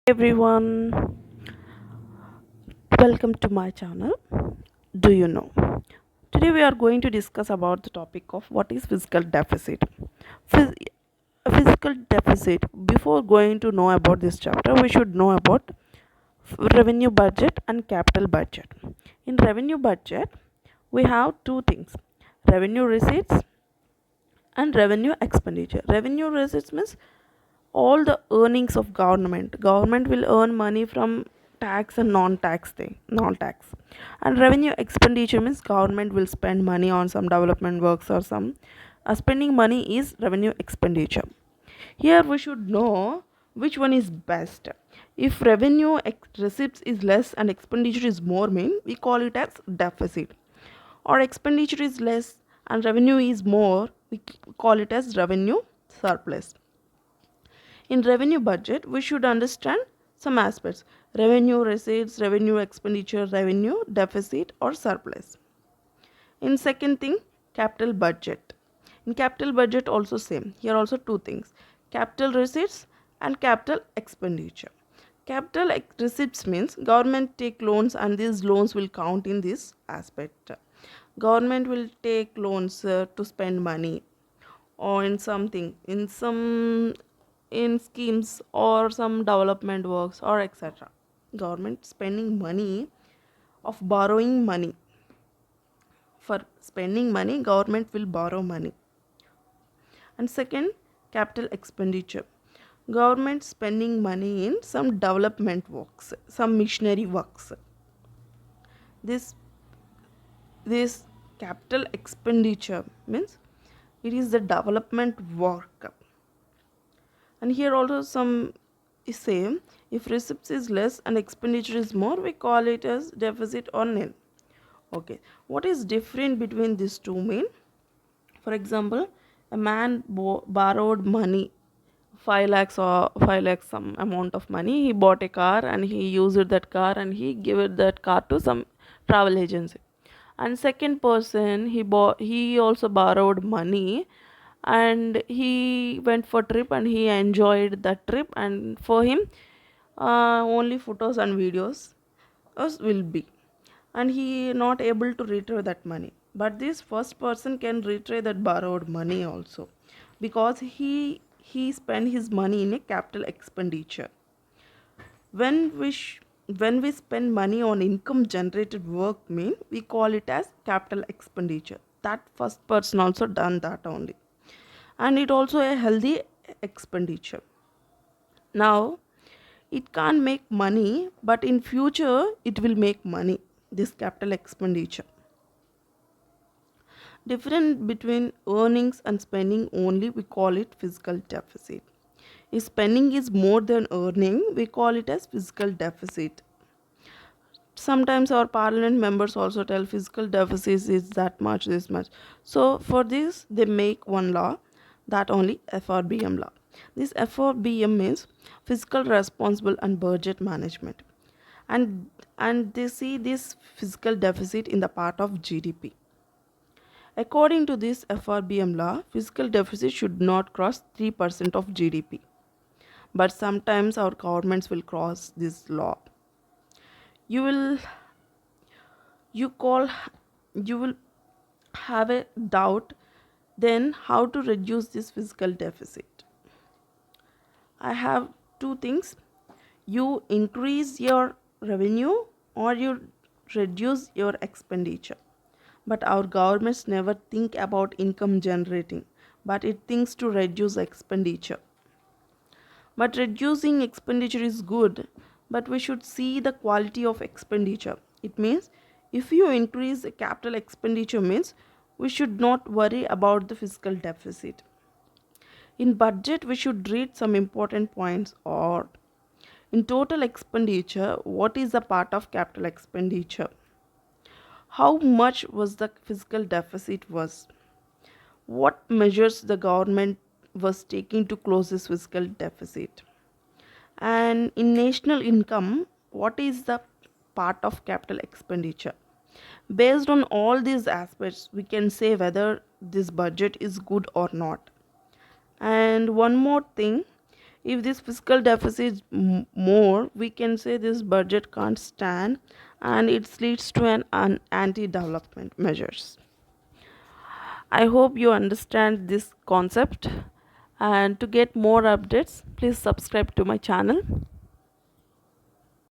Everyone, welcome to my channel. Do you know? Today we are going to discuss about the topic of what is fiscal deficit. Phys- Physical deficit. Before going to know about this chapter, we should know about revenue budget and capital budget. In revenue budget, we have two things: revenue receipts and revenue expenditure. Revenue receipts means all the earnings of government will earn money from tax and non-tax. And revenue expenditure means government will spend money on some development works or some spending money is revenue expenditure. Here we should know which one is best. If receipts is less and expenditure is more, mean we call it as deficit, or expenditure is less and revenue is more, we call it as revenue surplus. In revenue budget, we should understand some aspects: revenue receipts, revenue expenditure, revenue deficit or surplus. In second thing, capital budget. In capital budget also same. Here also two things: capital receipts and capital expenditure. Receipts means government take loans and these loans will count in this aspect. Government will take loans to spend money or in something, in schemes or some development works or etc. Government spending money of borrowing money. For spending money, government will borrow money. And second, capital expenditure. Government spending money in some development works, some missionary works. This this capital expenditure means it is the development work. And here also some is same: if receipts is less and expenditure is more, we call it as deficit or nil. Okay, what is different between these two mean? For example, a man borrowed money, 5 lakhs or 5 lakhs some amount of money. He bought a car and he used that car and he gave it that car to some travel agency. And second person, he also borrowed money and he went for trip and he enjoyed that trip, and for him only photos and videos will be, and he not able to retrieve that money. But this first person can retrieve that borrowed money also, because he spent his money in a capital expenditure. When we spend money on income generated work, mean we call it as capital expenditure. That first person also done that only, and it also a healthy expenditure. Now it can't make money, but in future it will make money, this capital expenditure. Difference between earnings and spending only, we call it fiscal deficit. If spending is more than earning, we call it as fiscal deficit. Sometimes our parliament members also tell fiscal deficit is that much, this much. So for this they make one law, that only FRBM law. This FRBM means fiscal responsible and budget management, and they see this fiscal deficit in the part of GDP. According to this FRBM law, fiscal deficit should not cross 3% of GDP. But sometimes our governments will cross this law. You will you call you will have a doubt, then how to reduce this fiscal deficit? I have two things: you increase your revenue or you reduce your expenditure. But our governments never think about income generating, but it thinks to reduce expenditure. But reducing expenditure is good, but we should see the quality of expenditure. It means if you increase the capital expenditure, means we should not worry about the fiscal deficit. In budget, we should read some important points. Or in total expenditure, what is the part of capital expenditure? How much was the fiscal deficit was? What measures the government was taking to close this fiscal deficit? And in national income, what is the part of capital expenditure? Based on all these aspects, we can say whether this budget is good or not. And one more thing, If this fiscal deficit is more, we can say this budget can't stand, and it leads to an anti-development measures. I hope you understand this concept, and to get more updates, please subscribe to my channel.